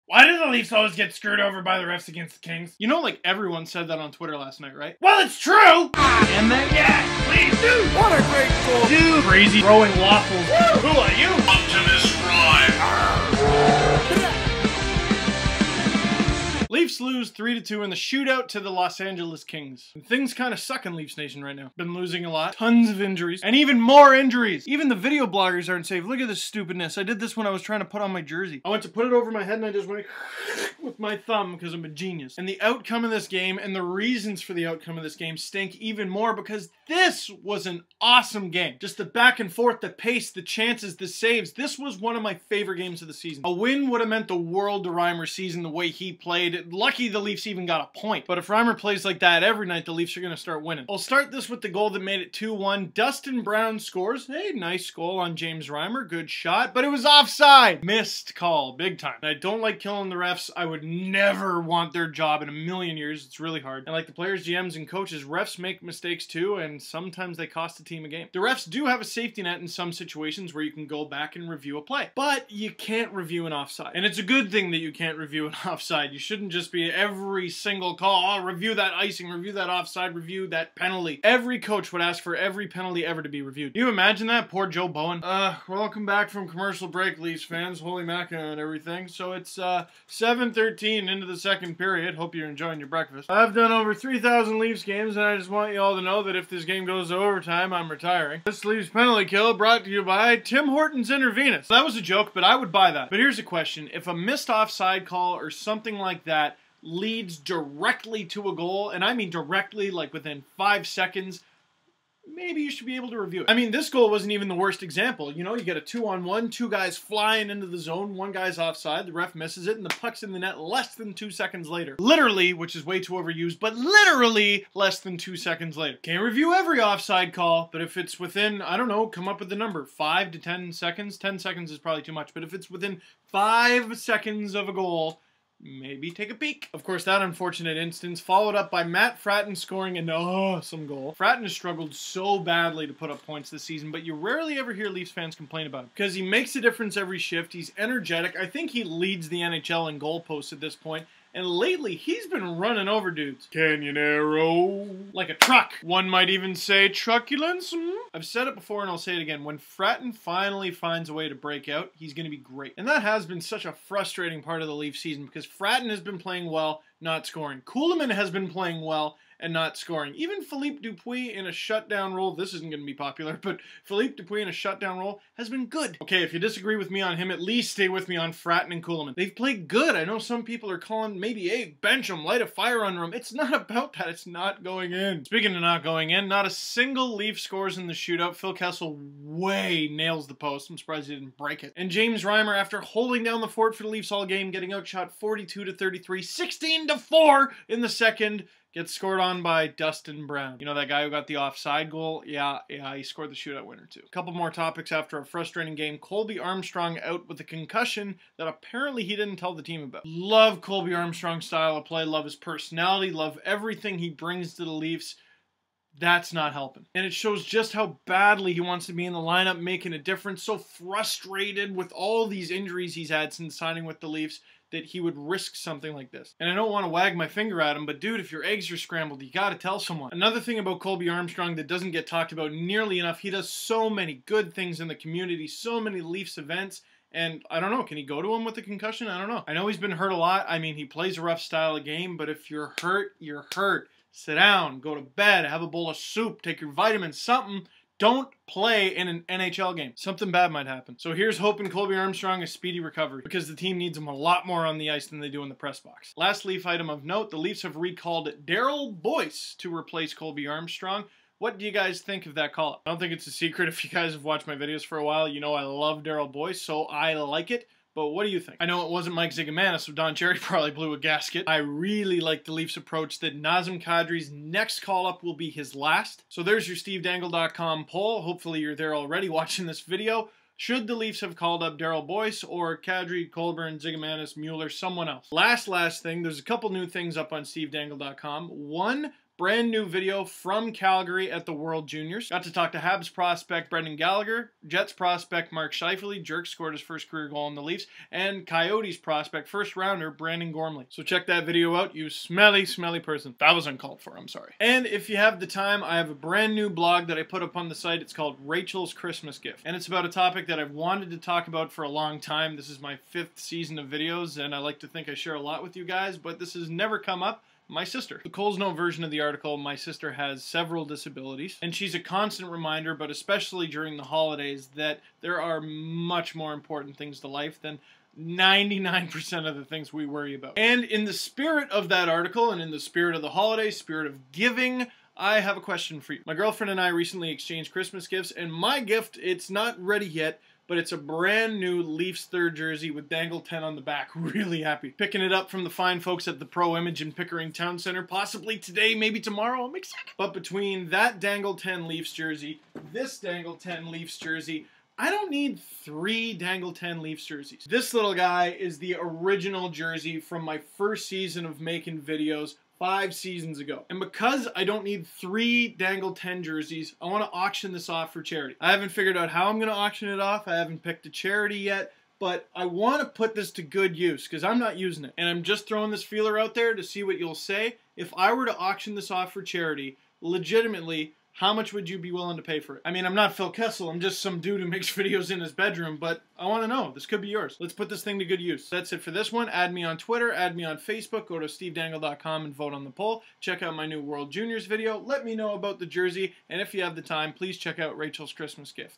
Why do the Leafs always get screwed over by the refs against the Kings? You know, like, everyone said that on Twitter last night, right? Well, it's true! And then, yeah, please do! What a great goal! Dude! Crazy throwing waffles. Who are you? Optimus Prime! Leafs lose 3-2 in the shootout to the Los Angeles Kings. And things kind of suck in Leafs Nation right now. Been losing a lot. Tons of injuries. And even more injuries. Even the video bloggers aren't safe. Look at this stupidness. I did this when I was trying to put on my jersey. I went to put it over my head and I just went with my thumb because I'm a genius. And the outcome of this game and the reasons for the outcome of this game stink even more because this was an awesome game. Just the back and forth, the pace, the chances, the saves. This was one of my favorite games of the season. A win would have meant the world to Reimer's season the way he played. Lucky the Leafs even got a point. But if Reimer plays like that every night, the Leafs are going to start winning. I'll start this with the goal that made it 2-1. Dustin Brown scores. Hey, nice goal on James Reimer. Good shot. But it was offside. Missed call. Big time. And I don't like killing the refs. I would never want their job in a million years. It's really hard. And like the players, GMs, and coaches, refs make mistakes too, and sometimes they cost a team a game. The refs do have a safety net in some situations where you can go back and review a play. But you can't review an offside. And it's a good thing that you can't review an offside. You shouldn't just be every single call, oh, review that icing, review that offside, review that penalty. Every coach would ask for every penalty ever to be reviewed. Can you imagine that? Poor Joe Bowen. Welcome back from commercial break, Leafs fans. Holy mackerel and everything. So it's 7:13 into the second period. Hope you're enjoying your breakfast. I've done over 3,000 Leafs games, and I just want you all to know that if this game goes to overtime, I'm retiring. This Leafs penalty kill brought to you by Tim Hortons Intravenous. That was a joke, but I would buy that. But here's a question. If a missed offside call or something like that leads directly to a goal, and I mean directly, like within 5 seconds, maybe you should be able to review it. I mean, this goal wasn't even the worst example. You know, you get a 2-on-1, two guys flying into the zone, one guy's offside, the ref misses it, and the puck's in the net less than 2 seconds later. Literally, which is way too overused, but literally less than 2 seconds later. Can't review every offside call, but if it's within, I don't know, come up with the number, 5 to 10 seconds. 10 seconds is probably too much, but if it's within 5 seconds of a goal, maybe take a peek. Of course, that unfortunate instance followed up by Matt Fratton scoring an awesome goal. Fratton has struggled so badly to put up points this season, but you rarely ever hear Leafs fans complain about him because he makes a difference every shift. He's energetic. I think he leads the NHL in goal posts at this point. And lately, he's been running over dudes. Canyonero. Like a truck. One might even say truculence. I've said it before and I'll say it again. When Fratton finally finds a way to break out, he's going to be great. And that has been such a frustrating part of the Leafs season because Fratton has been playing well, not scoring. Kuhlman has been playing well and not scoring. Even Philippe Dupuis in a shutdown role, this isn't going to be popular, but Philippe Dupuis in a shutdown role has been good. Okay, if you disagree with me on him, at least stay with me on Fratton and Kuhlman. They've played good. I know some people are calling maybe, hey, bench them, light a fire under them. It's not about that. It's not going in. Speaking of not going in, not a single Leaf scores in the shootout. Phil Kessel way nails the post. I'm surprised he didn't break it. And James Reimer, after holding down the fort for the Leafs all game, getting outshot 42-33, 16-4 in the second, gets scored on by Dustin Brown. You know that guy who got the offside goal? Yeah, he scored the shootout winner too. A couple more topics after a frustrating game. Colby Armstrong out with a concussion that apparently he didn't tell the team about. Love Colby Armstrong's style of play, love his personality, love everything he brings to the Leafs. That's not helping. And it shows just how badly he wants to be in the lineup, making a difference. So frustrated with all these injuries he's had since signing with the Leafs that he would risk something like this. And I don't want to wag my finger at him, but dude, if your eggs are scrambled, you gotta tell someone. Another thing about Colby Armstrong that doesn't get talked about nearly enough, he does so many good things in the community, so many Leafs events, and I don't know, can he go to him with a concussion? I don't know. I know he's been hurt a lot. I mean, he plays a rough style of game, but if you're hurt, you're hurt. Sit down, go to bed, have a bowl of soup, take your vitamins, something. Don't play in an NHL game. Something bad might happen. So here's hoping Colby Armstrong a speedy recovery because the team needs him a lot more on the ice than they do in the press box. Last Leaf item of note, the Leafs have recalled Daryl Boyce to replace Colby Armstrong. What do you guys think of that call-up? I don't think it's a secret. If you guys have watched my videos for a while, you know I love Daryl Boyce, so I like it. But what do you think? I know it wasn't Mike Zigomanis, so Don Cherry probably blew a gasket. I really like the Leafs' approach that Nazem Kadri's next call-up will be his last. So there's your SteveDangle.com poll. Hopefully you're there already watching this video. Should the Leafs have called up Daryl Boyce or Kadri, Colburn, Zigomanis, Mueller, someone else? Last thing, there's a couple new things up on SteveDangle.com. One, Brand new video from Calgary at the World Juniors. Got to talk to Habs prospect Brendan Gallagher, Jets prospect Mark Scheifele, Jerk scored his first career goal in the Leafs, and Coyotes prospect first rounder Brandon Gormley. So check that video out, you smelly, smelly person. That was uncalled for, I'm sorry. And if you have the time, I have a brand new blog that I put up on the site. It's called Rachel's Christmas Gift. And it's about a topic that I've wanted to talk about for a long time. This is my 5th season of videos, and I like to think I share a lot with you guys, but this has never come up. My sister. The Cole's Note version of the article, my sister has several disabilities, and she's a constant reminder, but especially during the holidays, that there are much more important things to life than 99% of the things we worry about. And in the spirit of that article, and in the spirit of the holidays, spirit of giving, I have a question for you. My girlfriend and I recently exchanged Christmas gifts, and my gift, it's not ready yet, but it's a brand new Leafs 3rd jersey with Dangle 10 on the back. Really happy. Picking it up from the fine folks at the Pro Image in Pickering Town Center, possibly today, maybe tomorrow. I'm excited. But between that Dangle 10 Leafs jersey, this Dangle 10 Leafs jersey, I don't need 3 Dangle 10 Leafs jerseys. This little guy is the original jersey from my first season of making videos 5 seasons ago. And because I don't need 3 Dangle 10 jerseys, I want to auction this off for charity. I haven't figured out how I'm going to auction it off. I haven't picked a charity yet, but I want to put this to good use because I'm not using it. And I'm just throwing this feeler out there to see what you'll say. If I were to auction this off for charity, legitimately, how much would you be willing to pay for it? I mean, I'm not Phil Kessel. I'm just some dude who makes videos in his bedroom, but I want to know. This could be yours. Let's put this thing to good use. That's it for this one. Add me on Twitter. Add me on Facebook. Go to stevedangle.com and vote on the poll. Check out my new World Juniors video. Let me know about the jersey. And if you have the time, please check out Rachel's Christmas Gift.